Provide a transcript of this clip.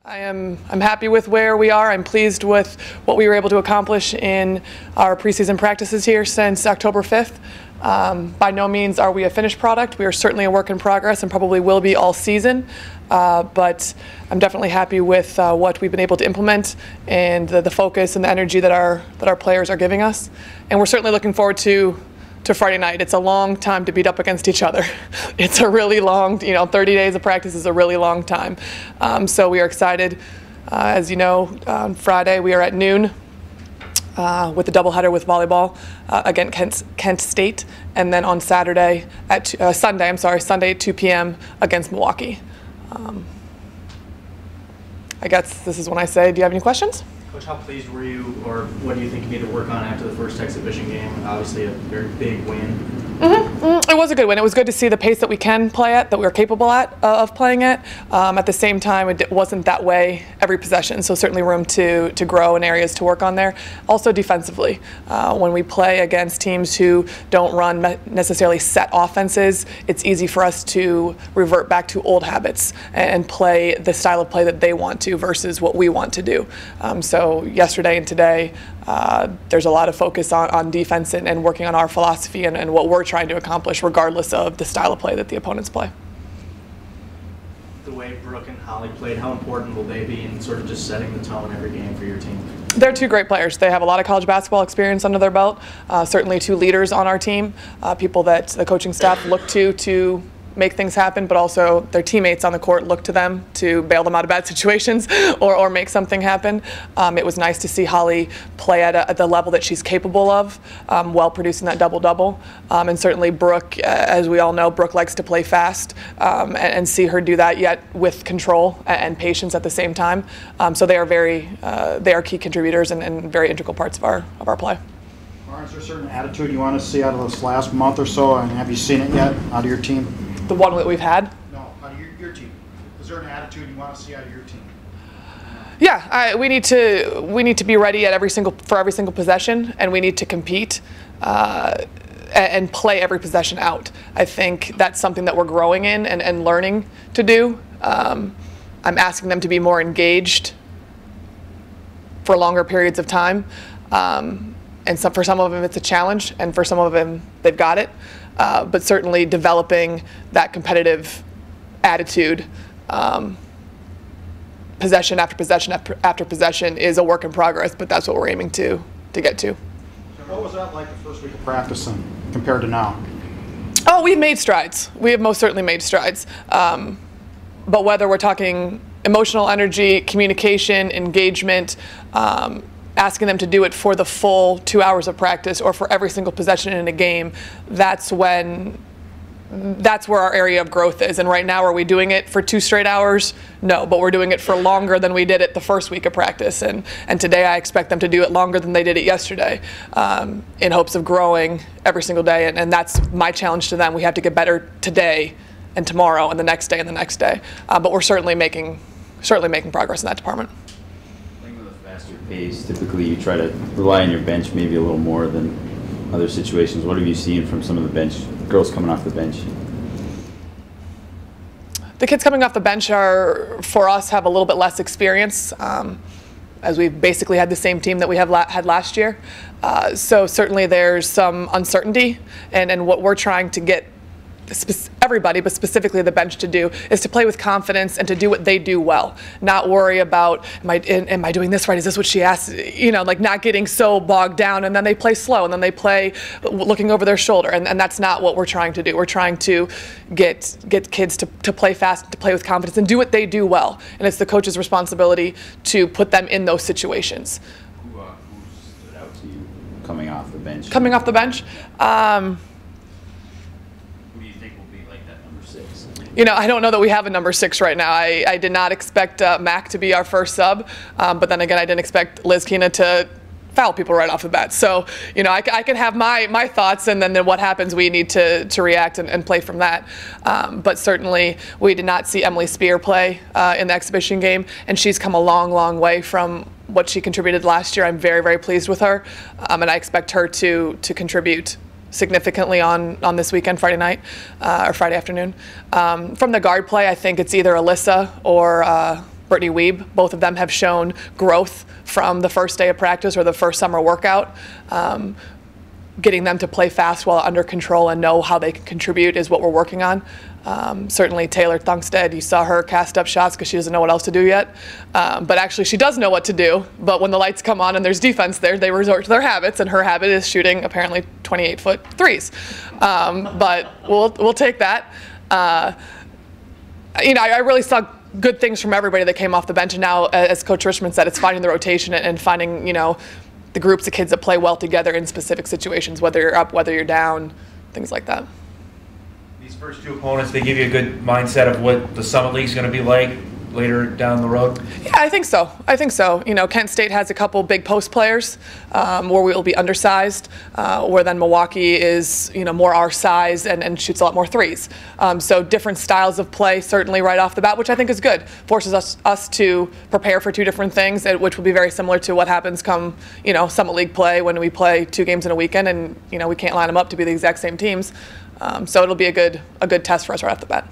I'm happy with where we are. I'm pleased with what we were able to accomplish in our preseason practices here since October 5th. By no means are we a finished product. We are certainly a work in progress and probably will be all season. But I'm definitely happy with what we've been able to implement and the focus and the energy that our players are giving us. And we're certainly looking forward to Friday night. It's a long time to beat up against each other. It's a really long, 30 days of practice is a really long time. So we are excited. As you know, on Friday we are at noon with a doubleheader with volleyball against Kent State, and then on Sunday at 2 p.m. against Milwaukee. I guess this is when I say, do you have any questions? Coach, how pleased were you, or what do you think you need to work on after the first exhibition game? Obviously a very big win. It was a good win. It was good to see the pace that we can play at, that we're capable of playing at. At the same time, it wasn't that way every possession, so certainly room to grow and areas to work on there. Also defensively, when we play against teams who don't run necessarily set offenses, it's easy for us to revert back to old habits and play the style of play that they want to versus what we want to do. So yesterday and today, there's a lot of focus on defense and working on our philosophy and what we're trying to accomplish regardless of the style of play that the opponents play. The way Brooke and Holly played, how important will they be in sort of just setting the tone every game for your team? They're two great players. They have a lot of college basketball experience under their belt, certainly two leaders on our team, people that the coaching staff look to make things happen, but also their teammates on the court look to them to bail them out of bad situations or make something happen. It was nice to see Holly play at the level that she's capable of, while producing that double-double. And certainly Brooke, as we all know, Brooke likes to play fast, and see her do that yet with control and patience at the same time. So they are key contributors and very integral parts of our play. Maren, is there a certain attitude you want to see out of this last month or so, and have you seen it yet out of your team? The one that we've had? No, out of your team. Is there an attitude you want to see out of your team? Yeah, we need to be ready at for every single possession, and we need to compete and play every possession out. I think that's something that we're growing in and learning to do. I'm asking them to be more engaged for longer periods of time. And for some of them it's a challenge, and for some of them they've got it. But certainly developing that competitive attitude, possession after possession after possession, is a work in progress, but that's what we're aiming to get to. What was that like the first week of practicing compared to now? Oh, we've made strides. We have most certainly made strides. But whether we're talking emotional energy, communication, engagement, asking them to do it for the full 2 hours of practice or for every single possession in a game, that's where our area of growth is. And right now, are we doing it for 2 straight hours? No, but we're doing it for longer than we did it the first week of practice. And today I expect them to do it longer than they did it yesterday, in hopes of growing every single day. And that's my challenge to them. We have to get better today and tomorrow and the next day and the next day. But we're certainly making progress in that department. Pace. Typically you try to rely on your bench maybe a little more than other situations. What have you seen from some of the girls coming off the bench? The kids coming off the bench for us, have a little bit less experience, as we've basically had the same team that we had last year. So certainly there's some uncertainty, and what we're trying to get everybody, but specifically the bench, to do is to play with confidence and to do what they do well. Not worry about, am I doing this right? Is this what she asked? Like not getting so bogged down, and then they play slow, and then they play looking over their shoulder, and that's not what we're trying to do. We're trying to get kids to play fast, to play with confidence, and do what they do well. And it's the coach's responsibility to put them in those situations. Who stood out to you coming off the bench? Coming off the bench? I don't know that we have a number 6 right now. I did not expect Mac to be our first sub, but then again, I didn't expect Liz Kina to foul people right off the bat. So, I can have my thoughts, and then what happens, we need to react and play from that. But certainly, we did not see Emily Spear play in the exhibition game, and she's come a long, long way from what she contributed last year. I'm very, very pleased with her, and I expect her to contribute significantly on this weekend, Friday night or Friday afternoon. From the guard play, I think it's either Alyssa or Brittany Wiebe. Both of them have shown growth from the first day of practice or the first summer workout. Getting them to play fast while under control and know how they can contribute is what we're working on. Certainly Taylor Thungstead, you saw her cast up shots because she doesn't know what else to do yet. But actually she does know what to do. But when the lights come on and there's defense there, they resort to their habits, and her habit is shooting apparently 28-foot threes. But we'll take that. You know, I really saw good things from everybody that came off the bench. And now, as Coach Richmond said, it's finding the rotation and finding, you know, the groups of kids that play well together in specific situations, whether you're up, whether you're down, things like that. These first two opponents, they give you a good mindset of what the Summit League's going to be like later down the road? Yeah, I think so. I think so. You know, Kent State has a couple big post players where we will be undersized, where then Milwaukee is, you know, more our size and shoots a lot more threes. So different styles of play certainly right off the bat, which I think is good. Forces us to prepare for two different things, which will be very similar to what happens come, you know, Summit League play when we play 2 games in a weekend and, you know, we can't line them up to be the exact same teams. So it'll be a good test for us right off the bat.